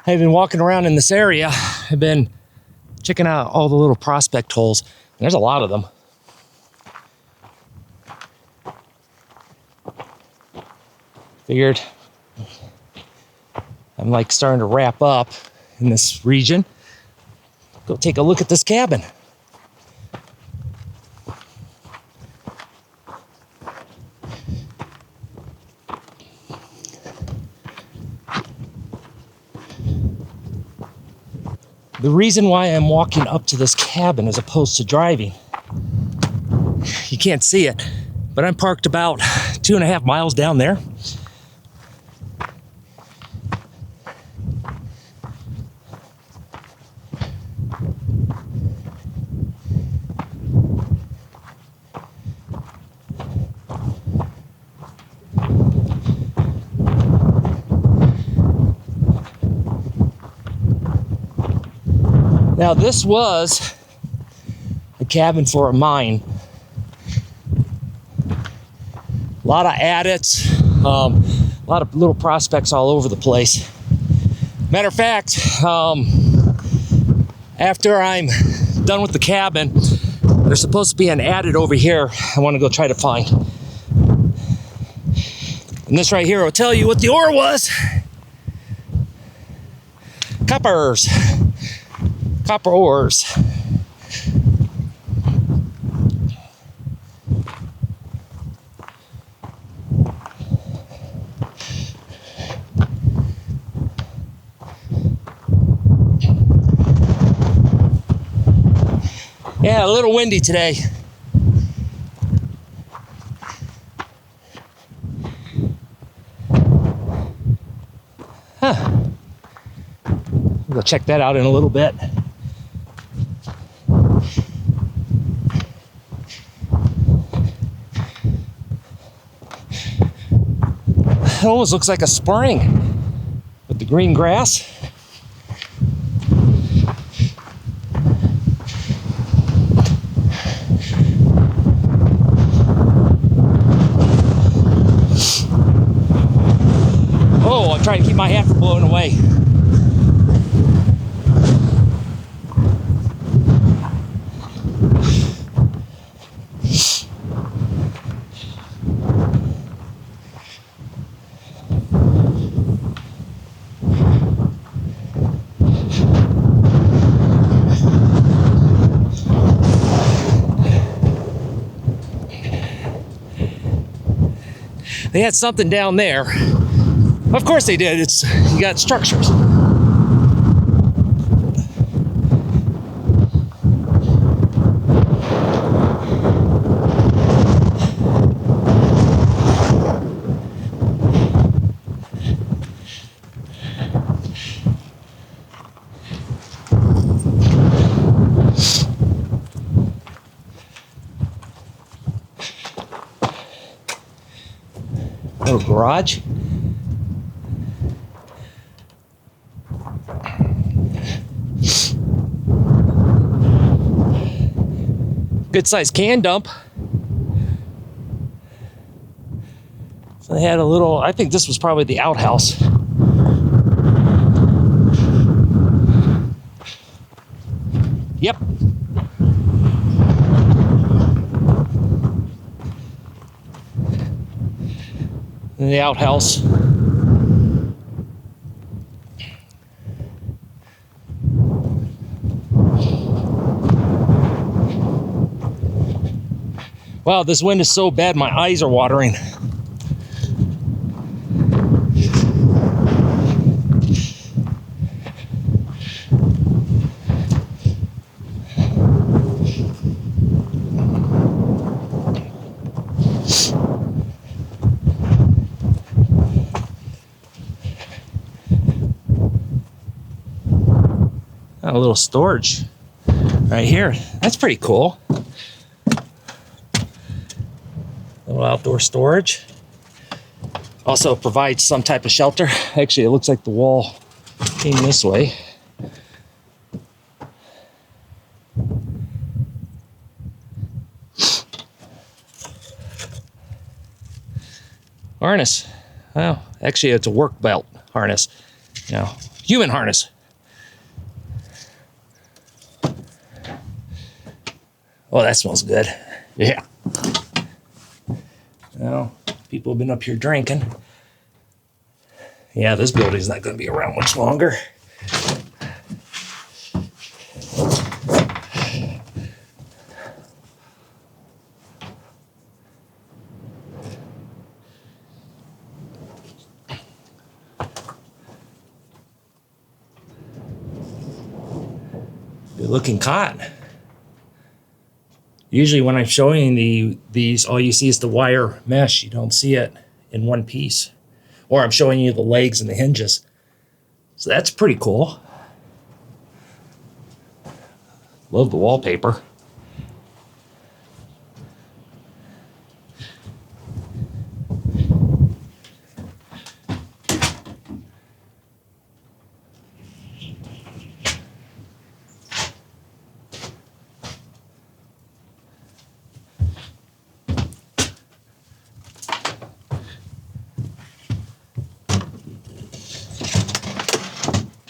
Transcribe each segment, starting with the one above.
I've been walking around in this area. I've been checking out all the little prospect holes. And there's a lot of them. Figured I'm like starting to wrap up in this region. Go take a look at this cabin. The reason why I'm walking up to this cabin as opposed to driving, you can't see it, but I'm parked about 2.5 miles down there. Now this was a cabin for a mine. A lot of adits, a lot of little prospects all over the place. Matter of fact, after I'm done with the cabin, there's supposed to be an adit over here I want to go try to find. And this right here will tell you what the ore was. Copper ores. Yeah, a little windy today. Huh. We'll check that out in a little bit. It almost looks like a spring with the green grass. Oh, I'm trying to keep my hat from blowing away. They had something down there. Of course they did. You got structures. Little garage. Good sized can dump. So they had a little, I think this was probably the outhouse. Yep. The outhouse. Wow, this wind is so bad my eyes are watering. A little storage right here. That's pretty cool. Little outdoor storage. Also provides some type of shelter. Actually, it looks like the wall came this way. Harness. Well, actually, it's a work belt harness. Now, human harness. Oh, that smells good. Yeah. Well, people have been up here drinking. Yeah, this building's not going to be around much longer. Good looking cot. Usually when I'm showing these, all you see is the wire mesh. You don't see it in one piece. Or I'm showing you the legs and the hinges. So that's pretty cool. Love the wallpaper.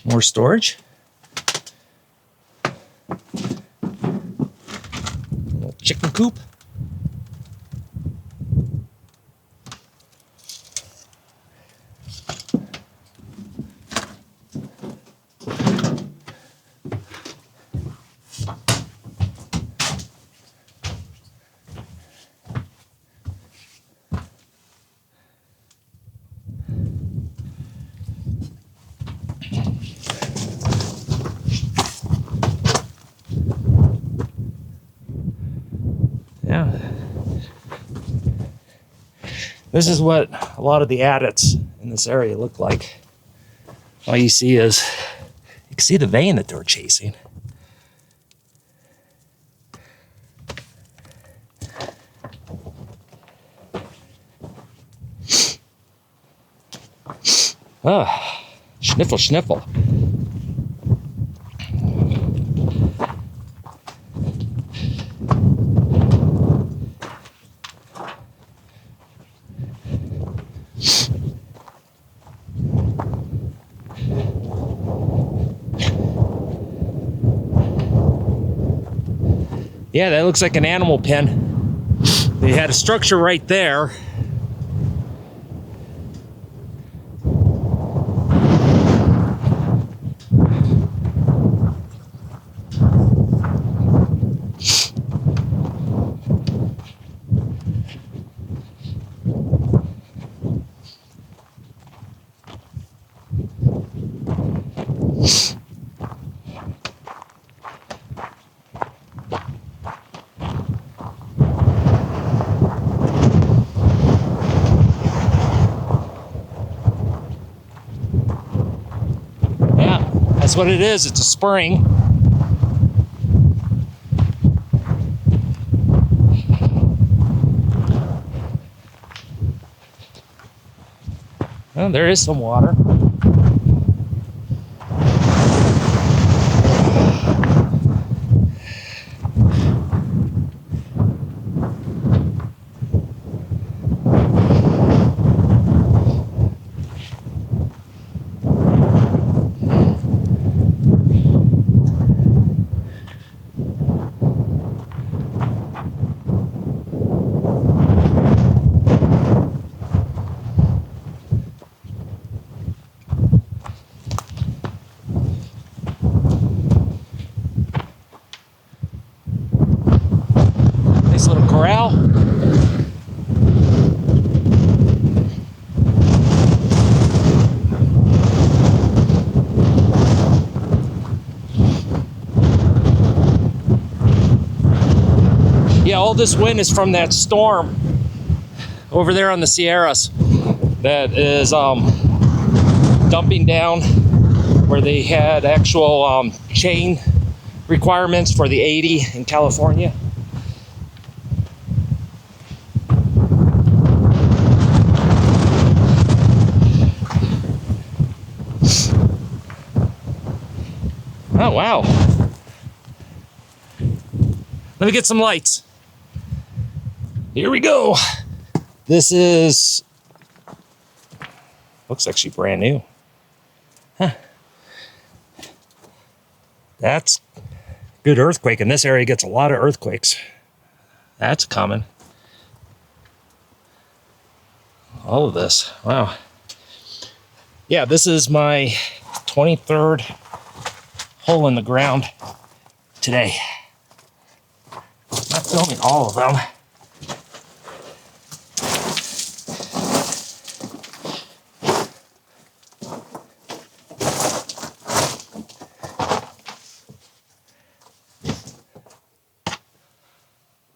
More storage. Little chicken coop. Yeah. This is what a lot of the adits in this area look like. All you see is, you can see the vein that they're chasing. Ah, sniffle, sniffle. Yeah, that looks like an animal pen. They had a structure right there. That's what it is. It's a spring. Well, there is some water. Nice little corral. Yeah, all this wind is from that storm over there on the Sierras that is dumping down where they had actual chain requirements for the 80 in California. Oh, wow. Let me get some lights. Here we go. This is, looks actually brand new. Huh. That's good earthquake, and this area gets a lot of earthquakes. That's common. All of this, wow. Yeah, this is my 23rd hole in the ground today. Not filming all of them.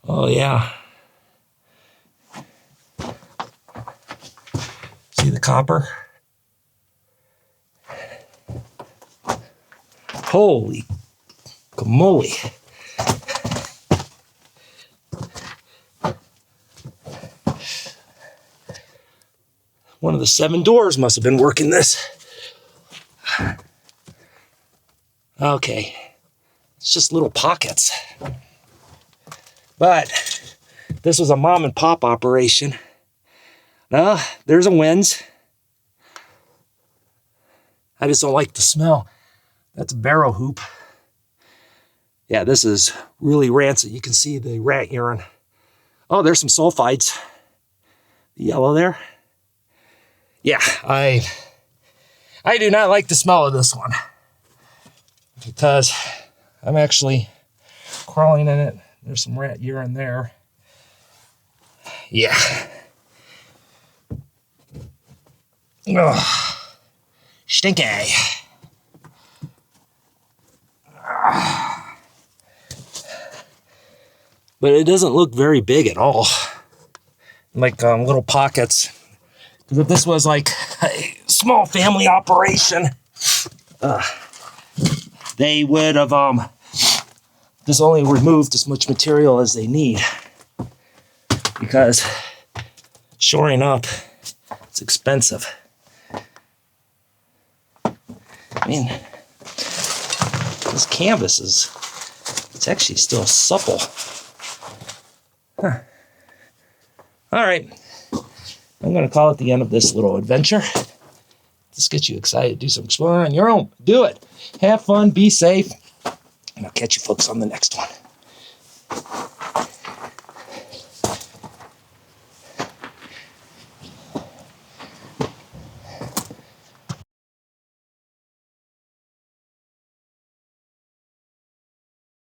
Oh yeah. See the copper? Holy moly. One of the 7 doors must have been working this. Okay. It's just little pockets. But this was a mom and pop operation. There's a winds. I just don't like the smell. That's a barrow hoop. Yeah, this is really rancid. You can see the rat urine. Oh, there's some sulfides. The yellow there. Yeah, I do not like the smell of this one. Because I'm actually crawling in it. There's some rat urine there. Yeah. Ugh. Stinky. But it doesn't look very big at all. Like little pockets. Because if this was like a small family operation, they would have just only removed as much material as they need. Because shoring up, it's expensive. I mean, this canvas it's actually still supple. Huh. All right. I'm going to call it the end of this little adventure. Just get you excited, do some exploring on your own. Do it. Have fun, be safe, and I'll catch you folks on the next one.